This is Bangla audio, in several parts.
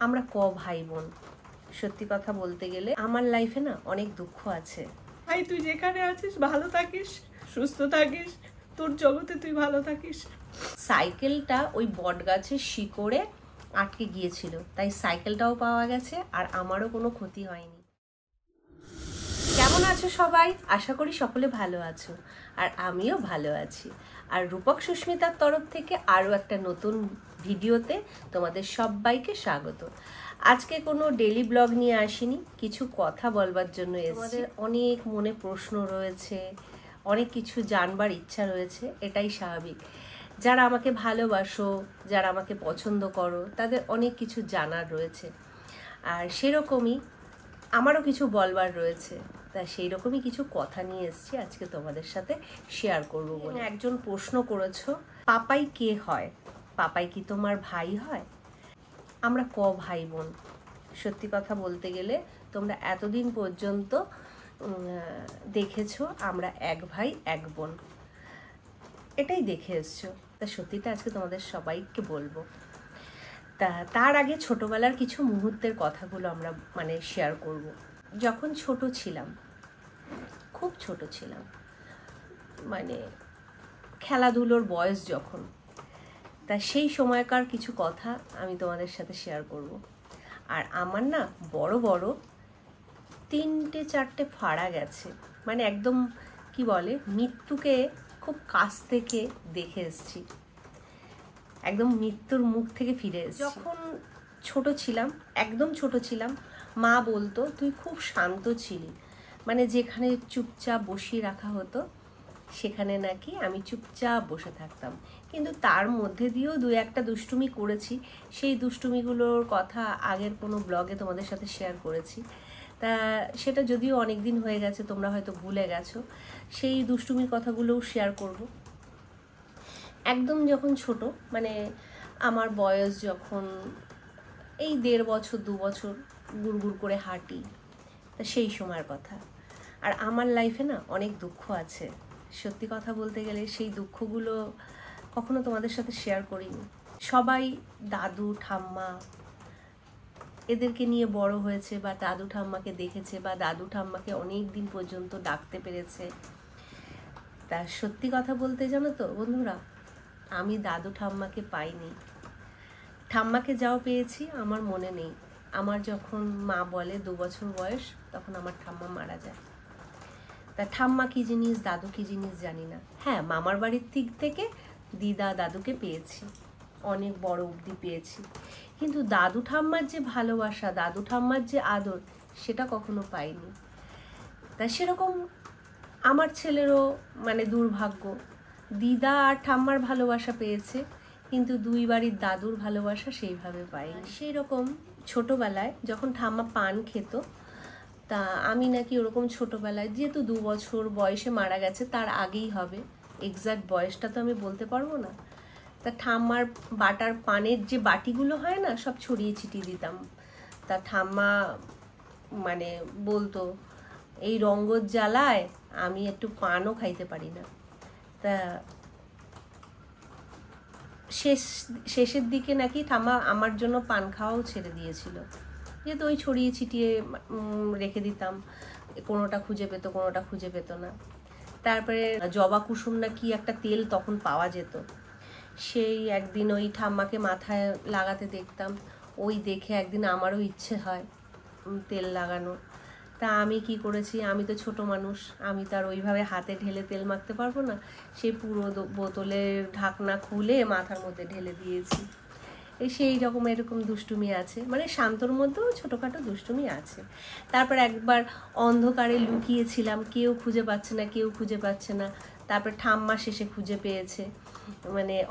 আমরা ভাই বোন। সত্যি কথা বলতে গেলে আমার লাইফে না অনেক দুঃখ আছে। ভাই তুই যেখানে আছিস ভালো থাকিস, সুস্থ থাকিস, তোর জগতে তুই ভালো থাকিস। সাইকেলটা ওই বট গাছের শিকড়ে আটকে গিয়েছিল, তাই সাইকেলটাও পাওয়া গেছে আর আমারও কোনো ক্ষতি হয়নি। কেমন আছো সবাই? আশা করি সকলে ভালো আছো, আর আমিও ভালো আছি। আর রূপক সুস্মিতার তরফ থেকে আরও একটা নতুন ভিডিওতে তোমাদের সবাইকে স্বাগত। আজকে কোনো ডেইলি ব্লগ নিয়ে আসিনি, কিছু কথা বলবার জন্য এসেছি। তোমাদের অনেক মনে প্রশ্ন রয়েছে, অনেক কিছু জানবার ইচ্ছা রয়েছে, এটাই স্বাভাবিক। যারা আমাকে ভালোবাসো, যারা আমাকে পছন্দ করো, তাদের অনেক কিছু জানার রয়েছে, আর সেরকমই আমারও কিছু বলবার রয়েছে। তা সেই রকমই কিছু কথা নিয়ে এসেছি আজকে তোমাদের সাথে শেয়ার করবো বলে। একজন প্রশ্ন করেছো, পাপাই কে হয়? পাপাই কি তোমার ভাই হয়? আমরা ভাই বোন। সত্যি কথা বলতে গেলে তোমরা এতদিন পর্যন্ত দেখেছো আমরা এক ভাই এক বোন, এটাই দেখে এসছো। তা সত্যিটা আজকে তোমাদের সবাইকে বলবো। তার আগে ছোটবেলার কিছু মুহূর্তের কথাগুলো আমরা শেয়ার করব। যখন ছোট ছিলাম, খুব ছোট ছিলাম, খেলাধুলোর বয়স যখন, তা সেই সময়কার কিছু কথা আমি তোমাদের সাথে শেয়ার করব। আর আমার না বড় বড় 3-4টে ফাড়া গেছে, একদম কি বলে, মৃত্যুকে খুব কাছ থেকে দেখে এসেছি, একদম মৃত্যুর মুখ থেকে ফিরে এসেছি। যখন ছোট ছিলাম, একদম ছোট ছিলাম, মা বলতো তুই খুব শান্ত ছিলি, যেখানে চুপচাপ বসিয়ে রাখা হতো সেখানে নাকি আমি চুপচাপ বসে থাকতাম। কিন্তু তার মধ্যে দিয়েও 2-1টা দুষ্টুমি করেছি। সেই দুষ্টুমিগুলোর কথা আগের কোনো ব্লগে তোমাদের সাথে শেয়ার করেছি। তা সেটা যদিও অনেক দিন হয়ে গেছে, তোমরা হয়তো ভুলে গেছো, সেই দুষ্টুমির কথাগুলোও শেয়ার করব। একদম যখন ছোট, আমার বয়স যখন এই 1.5 বছর 2 বছর, গুড় করে হাঁটি, তা সেই সময়ের কথা। আর আমার লাইফে না অনেক দুঃখ আছে। সত্যি কথা বলতে গেলে সেই দুঃখগুলো কখনো তোমাদের সাথে শেয়ার করিনি। সবাই দাদু ঠাম্মা এদেরকে নিয়ে বড় হয়েছে, বা দাদু ঠাম্মাকে দেখেছে, বা দাদু ঠাম্মাকে অনেক দিন পর্যন্ত ডাকতে পেরেছে। তা সত্যি কথা বলতে জানো তো বন্ধুরা, আমি দাদু ঠাম্মাকে পাইনি। ঠাম্মাকে যাও পেয়েছি আমার মনে নেই। আমার যখন মা বলে 2 বছর বয়স, তখন আমার ঠাম্মা মারা যায়। তা ঠাম্মা কি জিনিস, দাদু কি জিনিস জানি না। হ্যাঁ, মামার বাড়ির দিক থেকে দিদা দাদুকে পেয়েছি, অনেক বড় অবধি পেয়েছি, কিন্তু দাদু ঠাম্মার যে ভালোবাসা, দাদু ঠাম্মার যে আদর, সেটা কখনো পাইনি। তা সেরকম আমার ছেলেরও দুর্ভাগ্য, দিদা আর ঠাম্মার ভালোবাসা পেয়েছে, কিন্তু 2 বাড়ির দাদুর ভালোবাসা সেইভাবে পাইনি। সেই রকম ছোটোবেলায় যখন ঠাম্মা পান খেত, তা আমি নাকি ওরকম ছোটোবেলায়, যেহেতু 2 বছর বয়সে মারা গেছে, তার আগেই হবে, এক্সাক্ট বয়সটা তো আমি বলতে পারবো না। তা ঠাম্মার বাটার পানের যে বাটিগুলো হয় না, সব ছড়িয়ে ছিটিয়ে দিতাম। তা ঠাম্মা বলতো এই রঙ্গর জ্বালায় আমি একটু পানও খাইতে পারি না। তা শেষের দিকে নাকি ঠাম্মা আমার জন্য পান খাওয়াও ছেড়ে দিয়েছিল, যেহেতু ওই ছড়িয়ে ছিটিয়ে রেখে দিতাম, কোনোটা খুঁজে পেত, কোনোটা খুঁজে পেত না। তারপরে জবা কুসুম না কি একটা তেল তখন পাওয়া যেত, সেই একদিন ওই ঠাম্মাকে মাথায় লাগাতে দেখতাম, ওই দেখে একদিন আমারও ইচ্ছে হয় তেল লাগানো। তা আমি কি করেছি, আমি তো ছোট মানুষ, আমি তার ওইভাবে হাতে ঢেলে তেল মাখতে পারবো না, সেই পুরো বোতলের ঢাকনা খুলে মাথার মধ্যে ঢেলে দিয়েছি। সেই রকম এরকম দুষ্টুমি আছে, শান্তর মধ্যেও ছোটোখাটো দুষ্টুমি আছে। তারপর একবার অন্ধকারে লুকিয়েছিলাম, কেউ খুঁজে পাচ্ছে না, কেউ খুঁজে পাচ্ছে না, তারপর ঠাম্মা শেষে খুঁজে পেয়েছে,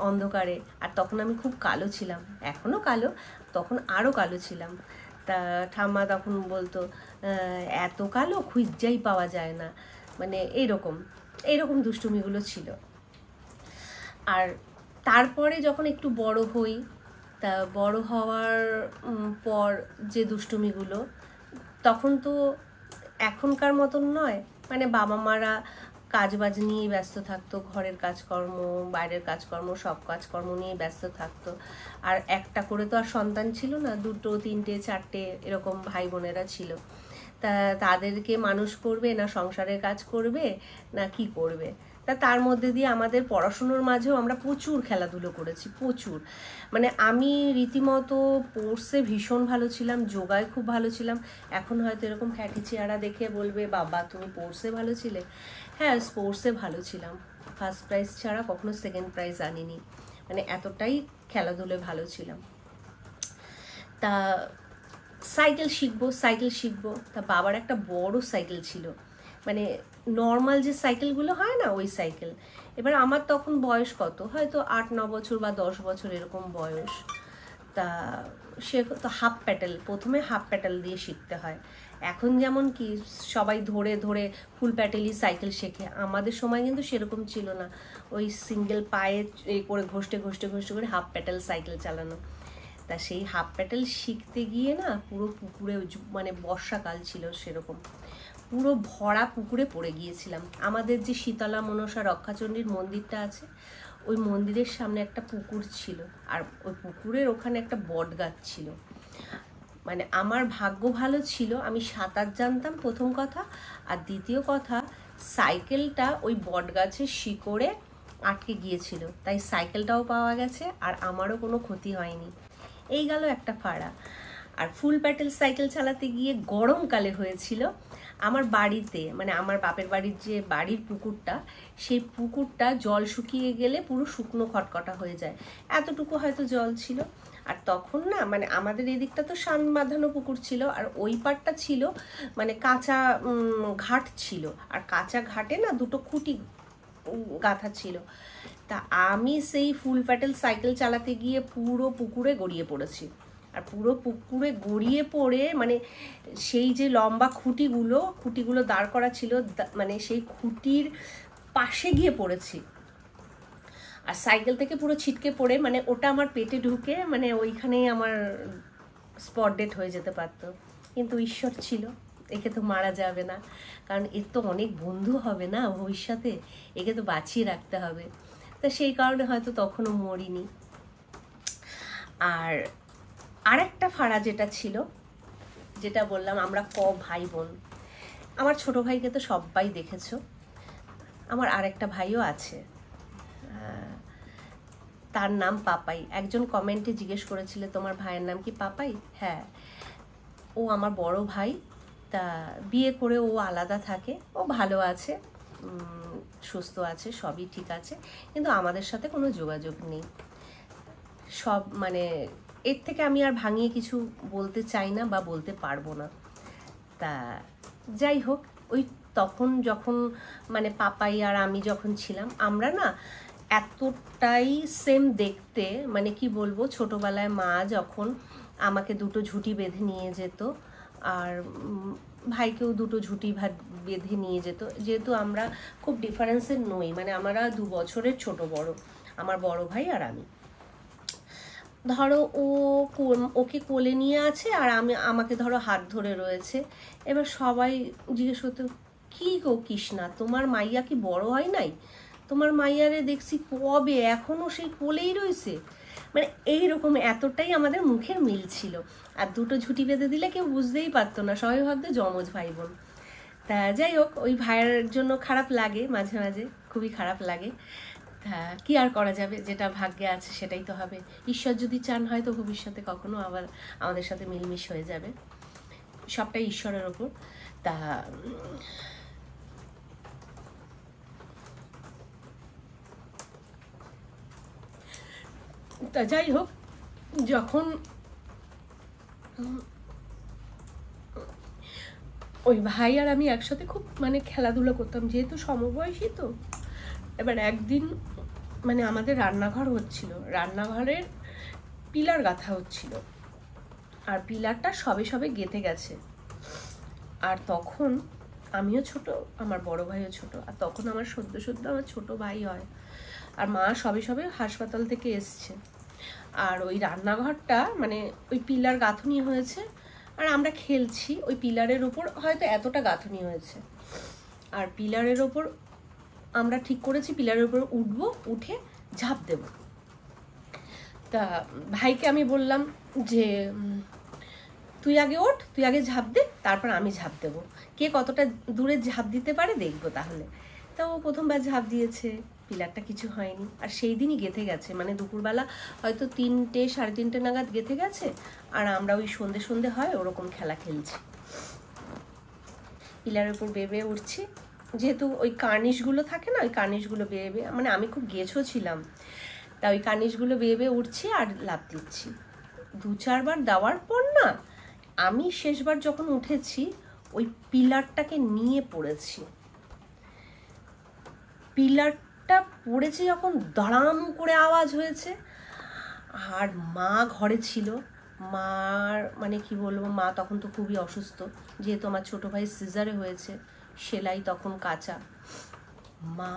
অন্ধকারে। আর তখন আমি খুব কালো ছিলাম, এখনও কালো, তখন আরও কালো ছিলাম। তা ঠাম্মা তখন বলতো এত কালো খুঁজেই পাওয়া যায় না, এইরকম দুষ্টুমিগুলো ছিল। আর তারপরে যখন একটু বড় হই, তা বড় হওয়ার পর যে দুষ্টুমিগুলো, তখন তো এখনকার মতন নয়, বাবা মারা কাজবাজ নিয়েই ব্যস্ত থাকতো, ঘরের কাজকর্ম, বাইরের কাজকর্ম, সব কাজকর্ম নিয়ে ব্যস্ত থাকতো। আর একটা করে তো আর সন্তান ছিল না, 2, 3, 4 এরকম ভাই বোনেরা ছিল। তা তাদেরকে মানুষ করবে না সংসারের কাজ করবে না কি করবে। তার মধ্যে দিয়ে আমাদের পড়াশুনোর মাঝেও আমরা প্রচুর খেলাধুলো করেছি, প্রচুর। মানে আমি রীতিমতো স্পোর্টসে ভীষণ ভালো ছিলাম, যোগায় খুব ভালো ছিলাম। এখন হয়তো এরকম ফ্যাটি চেহারা দেখে বলবে বাবা তুমি স্পোর্টসে ভালো ছিলে। হ্যাঁ, স্পোর্টসে ভালো ছিলাম, ফার্স্ট প্রাইজ ছাড়া কখনো সেকেন্ড প্রাইজ আনিনি, মানে এতটাই খেলাধুলোয় ভালো ছিলাম। তা সাইকেল শিখবো, তা বাবার একটা বড় সাইকেল ছিল, মানে নর্মাল যে সাইকেলগুলো হয় না ওই সাইকেল। এবার আমার তখন বয়স কত, হয়তো 8-9 বছর বা 10 বছর এরকম বয়স। তা সে তো প্রথমে হাফ প্যাডেল দিয়ে শিখতে হয়। এখন যেমন কি সবাই ধরে ধরে ফুল প্যাডেলই সাইকেল শেখে, আমাদের সময় কিন্তু সেরকম ছিল না, ওই সিঙ্গেল পায়ে এই করে ঘষতে করে হাফ প্যাডেল সাইকেল চালানো। তা সেই হাফ প্যাডেল শিখতে গিয়ে না পুরো পুকুরে, মানে বর্ষাকাল ছিল সেরকম, পুরো ভরা পুকুরে পড়ে গিয়েছিলাম। আমাদের যে শীতলা মনসা রক্ষাচণ্ডীর মন্দিরটা আছে, ওই মন্দিরের সামনে একটা পুকুর ছিল, আর ওই পুকুরের ওখানে একটা বট গাছ ছিল। মানে আমার ভাগ্য ভালো ছিল, আমি সাঁতার জানতাম প্রথম কথা, আর দ্বিতীয় কথা সাইকেলটা ওই বট গাছের শিকড়ে আটকে গিয়েছিল, তাই সাইকেলটাও পাওয়া গেছে আর আমারও কোনো ক্ষতি হয়নি। এই গেল একটা ফাড়া। আর ফুল প্যাডেল সাইকেল চালাতে গিয়ে গরমকালে হয়েছিল আমার বাড়িতে, মানে আমার বাপের বাড়ির যে বাড়ির পুকুরটা, সেই পুকুরটা জল শুকিয়ে গেলে পুরো শুকনো খটখটা হয়ে যায়, এতটুকু হয়তো জল ছিল। আর তখন না মানে আমাদের এদিকটা তো সান বাঁধানো পুকুর ছিল, আর ওই পাড়টা ছিল মানে কাঁচা ঘাট ছিল, আর কাঁচা ঘাটে না 2টো খুঁটি গাঁথা ছিল। তা আমি সেই ফুল প্যাডেল সাইকেল চালাতে গিয়ে পুরো পুকুরে গড়িয়ে পড়েছি। আর পুরো পুকুরে গড়িয়ে পড়ে মানে সেই যে লম্বা খুঁটিগুলো দাঁড় করা ছিল, মানে সেই খুঁটির পাশে গিয়ে পড়েছি। আর সাইকেল থেকে পুরো ছিটকে পড়ে মানে ওটা আমার পেটে ঢুকে মানে ওইখানেই আমার স্পট ডেট হয়ে যেতে পারতো। কিন্তু ঈশ্বর ছিল, একে তো মারা যাবে না, কারণ এর তো অনেক বন্ধু হবে না ভবিষ্যতে, একে তো বাঁচিয়ে রাখতে হবে। তা সেই কারণে হয়তো তখনও মরিনি। আর আরেকটা ফাড়া যেটা ছিল, যেটা বললাম আমরা ভাই বোন, আমার ছোট ভাইকে তো সবাই দেখেছো, আমার আরেকটা ভাইও আছে, তার নাম পাপাই। একজন কমেন্টে জিজ্ঞেস করেছিল তোমার ভাইয়ের নাম কি পাপাই? হ্যাঁ, ও আমার বড় ভাই। তা বিয়ে করে ও আলাদা থাকে, ও ভালো আছে, সুস্থ আছে, সবই ঠিক আছে, কিন্তু আমাদের সাথে কোনো যোগাযোগ নেই। সব মানে এর থেকে আমি আর ভাঙিয়ে কিছু বলতে চাই না বা বলতে পারবো না। তা যাই হোক, ওই তখন যখন মানে পাপাই আর আমি যখন ছিলাম, আমরা না এতটাই সেম দেখতে, মানে কি বলবো, ছোটবেলায় মা যখন আমাকে 2টো ঝুঁটি বেঁধে নিয়ে যেত আর ভাইকেও 2টো ঝুঁটি বেঁধে নিয়ে যেত, যেহেতু আমরা খুব ডিফারেন্সের নই, মানে আমরা 2 বছরের ছোট বড়, আমার বড় ভাই আর আমি। ধরো ওকে কোলে নিয়ে আছে আর আমাকে ধরো হাত ধরে রয়েছে। এবার সবাই জিজ্ঞেস করতো কি গো কৃষ্ণা, তোমার মাইয়া কি বড় হয় নাই? তোমার মাইয়ারে দেখছি কবে এখনো সেই কোলেই রয়েছে। মানে এইরকম এতটাই আমাদের মুখের মিল ছিল। আর 2টো ঝুঁটি বেঁধে দিলে কেউ বুঝতেই পারতো না, সবাই ভাবতো যমজ ভাই বোন। তা যাই হোক, ওই ভাইয়ের জন্য খারাপ লাগে, মাঝে মাঝে খুবই খারাপ লাগে। হ্যাঁ, কি আর করা যাবে, যেটা ভাগ্যে আছে সেটাই তো হবে। ঈশ্বর যদি চান হয়তো ভবিষ্যতে কখনো আবার আমাদের সাথে মিলমিশ হয়ে যাবে, সবটাই ঈশ্বরের ওপর। তা যাই হোক, যখন ওই ভাই আর আমি একসাথে খুব মানে খেলাধুলা করতাম, যেহেতু সমবয়সী তো। এবার একদিন মানে আমাদের রান্নাঘর হচ্ছিল, রান্নাঘরের পিলার গাঁথা হচ্ছিল, আর পিলারটা সবে সবে গেঁথে গেছে। আর তখন আমিও ছোট, আমার বড় ভাইও ছোট, আর তখন আমার সদ্য আমার ছোট ভাই হয়, আর মা সবে সবে হাসপাতাল থেকে এসছে। আর ওই রান্নাঘরটা মানে ওই পিলার গাঁথনি হয়েছে, আর আমরা খেলছি ওই পিলারের ওপর, হয়তো এতটা গাঁথনি হয়েছে, আর পিলারের ওপর আমরা ঠিক করেছি পিলারের উপর উঠবো, উঠে ঝাঁপ দেব। তা ভাইকে আমি বললাম যে তুই আগে ওঠ, তুই আগে ঝাঁপ দে, তারপর আমি ঝাঁপ দেবো, কে কতটা দূরে ঝাঁপ দিতে পারে দেখবো তাহলে। তা ও প্রথমবার ঝাঁপ দিয়েছে, পিলারটা কিছু হয়নি। আর সেই দিনই গেঁথে গেছে, মানে দুপুরবেলা হয়তো 3টে 3:30 নাগাদ গেঁথে গেছে। আর আমরা ওই সন্ধে সন্ধে হয় ওরকম খেলা খেলছি, পিলারের উপর বেয়ে উঠছি। যেহেতু ওই কার্নিশগুলো থাকে না, ওই কার্নিশগুলো বেয়ে, মানে আমি খুব গেছো ছিলাম, তা ওই কার্নিশগুলো বেয়ে উঠছি আর লাফ দিচ্ছি। 2-4 বার দেওয়ার পর না, আমি শেষবার যখন উঠেছি ওই পিলারটাকে নিয়ে পড়েছি। পিলারটা পড়েছে যখন, দাঁড়াম করে আওয়াজ হয়েছে। আর মা ঘরে ছিল, মার মানে কি বলবো, মা তখন তো খুবই অসুস্থ, যেহেতু আমার ছোটো ভাই সিজারে হয়েছে, সেলাই তখন কাঁচা। মা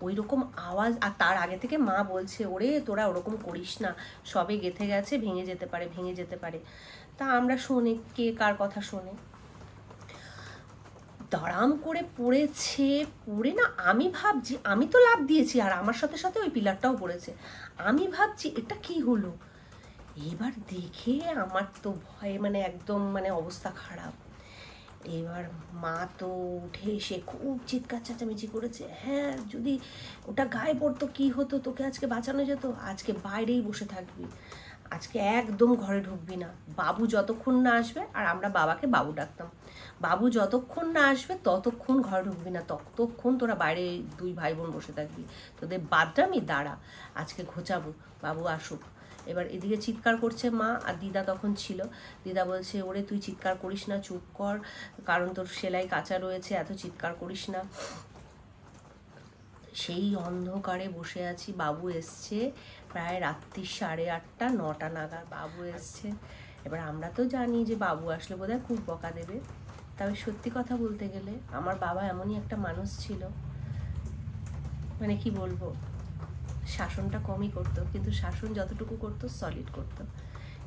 ওই রকম আওয়াজ, আর তার আগে থেকে মা বলছে ওরে তোরা ওরকম করিস না, সবে গেঁথে গেছে, ভেঙে যেতে পারে, ভেঙে যেতে পারে। তা আমরা শুনি, কে কার কথা শোনে। দাঁড়াম করে পড়েছে, পড়ে না আমি ভাবছি, আমি তো লাফ দিয়েছি আর আমার সাথে সাথে ওই পিলারটাও পড়েছে। আমি ভাবছি এটা কি হলো। এবার দেখে আমার তো ভয়ে মানে একদম মানে অবস্থা খারাপ। এবার মা তো উঠে এসে খুব চিৎকার চেঁচামেচি করেছে, হ্যাঁ যদি ওটা গায়ে পড়তো কি হতো, তোকে আজকে বাঁচানো যেত, আজকে বাইরেই বসে থাকবি, আজকে একদম ঘরে ঢুকবি না, বাবু যতক্ষণ না আসবে, আর আমরা বাবাকে বাবু ডাকতাম, বাবু যতক্ষণ না আসবে ততক্ষণ ঘরে ঢুকবি না, ততক্ষণ তোরা বাইরে 2 ভাই বোন বসে থাকবি, তোদের বাদরামি দাঁড়া, আজকে ঘোচাবো, বাবু আসুক। এবার এদিকে চিৎকার করছে মা, আর দিদা তখন ছিল। দিদা বলছে ওরে তুই চিৎকার করিস না, চুপ কর, কারণ তোর সেলাই কাঁচা রয়েছে, এত চিৎকার করিস না। সেই অন্ধকারে বসে আছি, বাবু এসছে প্রায় রাত্রি 8:30 9টা নাগাদ বাবু এসছে। এবার আমরা তো জানি যে বাবু আসলে বোধহয় খুব বকা দেবে। তবে সত্যি কথা বলতে গেলে আমার বাবা এমনই একটা মানুষ ছিল, মানে কি বলবো, শাসনটা কমই করতো, কিন্তু শাসন যতটুকু করতো সলিড করতো।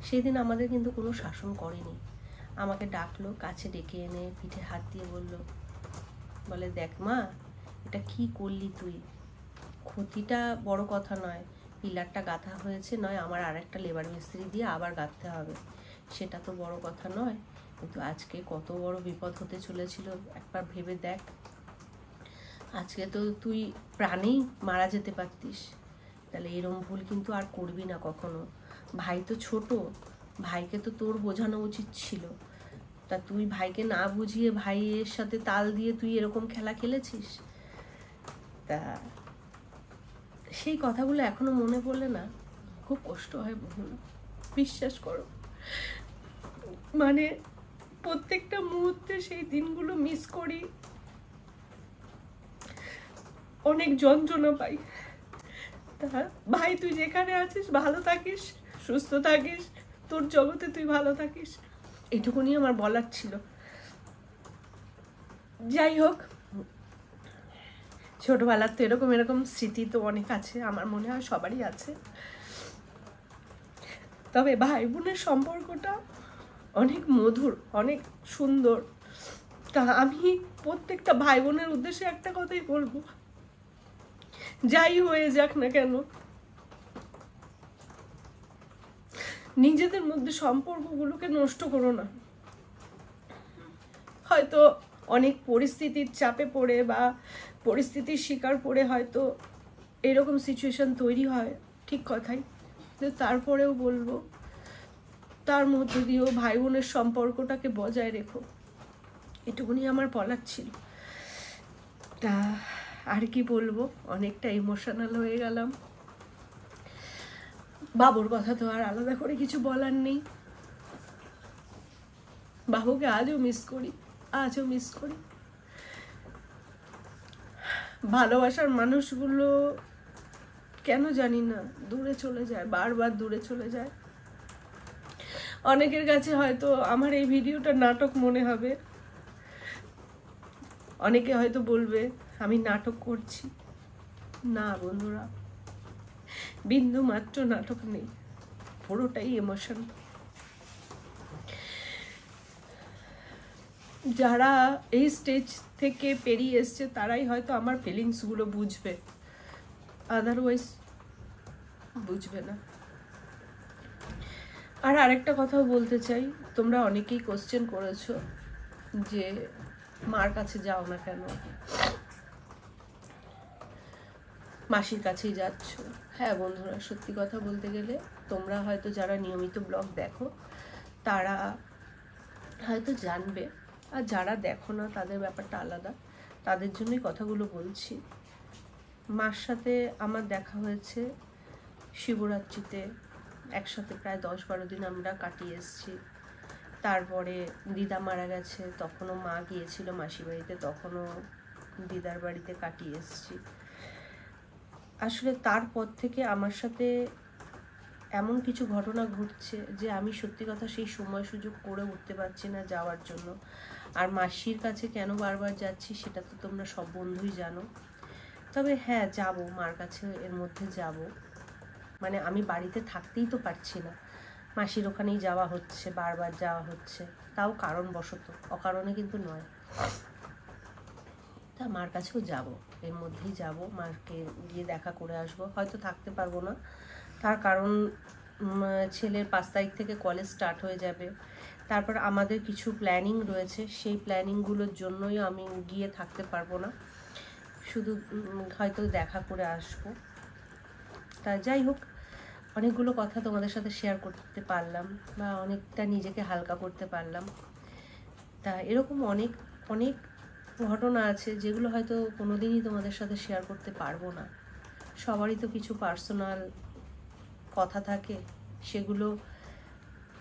সেদিন আমাদের কিন্তু কোনো শাসন করেনি। আমাকে ডাকলো, কাছে ডেকে এনে পিঠে হাত দিয়ে বলে দেখ মা, এটা কি করলি তুই, ক্ষতিটা বড় কথা নয়, পিলারটা গাঁথা হয়েছে, নয় আমার আরেকটা লেবার মিস্ত্রি দিয়ে আবার গাঁথতে হবে, সেটা তো বড় কথা নয়, কিন্তু আজকে কত বড় বিপদ হতে চলেছিল একবার ভেবে দেখ, আজকে তো তুই প্রাণেই মারা যেতে পারতিস, তাহলে এরম ভুল কিন্তু আর করবি না কখনো। ভাই তো ছোট, ভাইকে তো তোর বোঝানো উচিত ছিল, তা তুই ভাইকে না বুঝিয়ে ভাইয়ের সাথে তাল দিয়ে তুই এরকম খেলা খেলেছিস। তা সেই কথাগুলো এখনো মনে পড়লে না খুব কষ্ট হয় বহুল, বিশ্বাস করো, মানে প্রত্যেকটা মুহূর্তে সেই দিনগুলো মিস করি, অনেক যন্ত্রণা পাই। তা ভাই তুই যেখানে আছিস ভালো থাকিস, সুস্থ থাকিস, তোর জগতে তুই ভালো থাকিস, এটুকুনি আমার বলার ছিল। যাই হোক, ছোটবেলার তো এরকম স্মৃতি তো অনেক আছে, আমার মনে হয় সবারই আছে। তবে ভাই বোনের সম্পর্কটা অনেক মধুর, অনেক সুন্দর। তা আমি প্রত্যেকটা ভাই বোনের উদ্দেশ্যে একটা কথাই বলবো, যাই হয়ে যাক না কেন, নিজেদের মধ্যে সম্পর্কগুলোকে নষ্ট করো না। হয়তো অনেক পরিস্থিতির চাপে পড়ে বা পরিস্থিতির শিকার পড়ে হয়তো এরকম সিচুয়েশন তৈরি হয়, ঠিক কথাই, কিন্তু তারপরেও বলবো তার মধ্য দিয়েও ভাই বোনের সম্পর্কটাকে বজায় রেখো, এটুকুনি আমার বলার ছিল। তা আর কি বলবো, অনেকটা ইমোশনাল হয়ে গেলাম। বাবুর কথা তো আর আলাদা করে কিছু বলার নেই, বাবুকে আজও মিস করি, আজও মিস করি। ভালোবাসার মানুষগুলো কেন জানি না দূরে চলে যায়, বারবার দূরে চলে যায়। অনেকের কাছে হয়তো আমার এই ভিডিওটা নাটক মনে হবে, অনেকে হয়তো বলবে আমি নাটক করছি, না বন্ধুরা, বিন্দু মাত্র নাটক নেই, পুরোটাই ইমোশন। যারা এই স্টেজ থেকে পেরিয়ে এসছে তারাই হয়তো আমার ফিলিংসগুলো বুঝবে, আদারওয়াইজ বুঝবে না। আর আরেকটা কথাও বলতে চাই, তোমরা অনেকেই কোশ্চেন করেছো যে মার কাছে যাও না কেন, মাসির কাছেই যাচ্ছ। হ্যাঁ বন্ধুরা, সত্যি কথা বলতে গেলে তোমরা হয়তো যারা নিয়মিত ব্লগ দেখো তারা হয়তো জানবে, আর যারা দেখো না তাদের ব্যাপারটা আলাদা, তাদের জন্যই কথাগুলো বলছি। মার সাথে আমার দেখা হয়েছে শিবরাত্রিতে, একসাথে প্রায় 10-12 দিন আমরা কাটিয়ে এসেছি। তারপরে দিদা মারা গেছে, তখনও মা গিয়েছিল মাসি বাড়িতে, তখনও দিদার বাড়িতে কাটিয়ে এসেছি। আসলে তারপর থেকে আমার সাথে এমন কিছু ঘটনা ঘটছে যে আমি সত্যি কথা সেই সময় সুযোগ করে উঠতে পারছি না যাওয়ার জন্য। আর মাসির কাছে কেন বারবার যাচ্ছি সেটা তো তোমরা সব বন্ধুই জানো। তবে হ্যাঁ, যাব মার কাছে, এর মধ্যে যাব। মানে আমি বাড়িতে থাকতেই তো পারছি না, মাসির ওখানেই যাওয়া হচ্ছে, বারবার যাওয়া হচ্ছে, তাও কারণবশত, অকারণে কিন্তু নয়। তা মার কাছেও যাব, এর মধ্যেই যাব, মাকে গিয়ে দেখা করে আসবো। হয়তো থাকতে পারবো না, তার কারণ ছেলের 5 তারিখ থেকে কলেজ স্টার্ট হয়ে যাবে। তারপর আমাদের কিছু প্ল্যানিং রয়েছে, সেই প্ল্যানিংগুলোর জন্যই আমি গিয়ে থাকতে পারবো না, শুধু হয়তো দেখা করে আসবো। তা যাই হোক, অনেকগুলো কথা তোমাদের সাথে শেয়ার করতে পারলাম, বা অনেকটা নিজেকে হালকা করতে পারলাম। তা এরকম অনেক অনেক ঘটনা আছে যেগুলো হয়তো কোনোদিনই তোমাদের সাথে শেয়ার করতে পারবো না। সবারই তো কিছু পার্সোনাল কথা থাকে, সেগুলো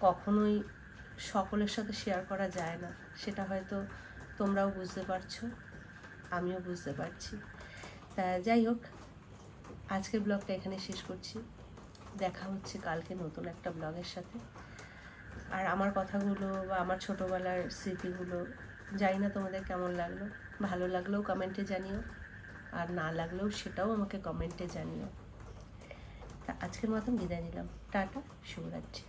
কখনোই সকলের সাথে শেয়ার করা যায় না। সেটা হয়তো তোমরাও বুঝতে পারছো, আমিও বুঝতে পারছি। তা যাই হোক, আজকের ব্লগটা এখানে শেষ করছি। দেখা হচ্ছে কালকে নতুন একটা ব্লগের সাথে। আর আমার কথাগুলো বা আমার ছোটোবেলার স্মৃতিগুলো জানি না তোমাদের কেমন লাগলো। ভালো লাগলেও কমেন্টে জানিও, আর না লাগলেও সেটাও আমাকে কমেন্টে জানিও। তা আজকের মতন বিদায় নিলাম, টাটা, শুভরাত্রি।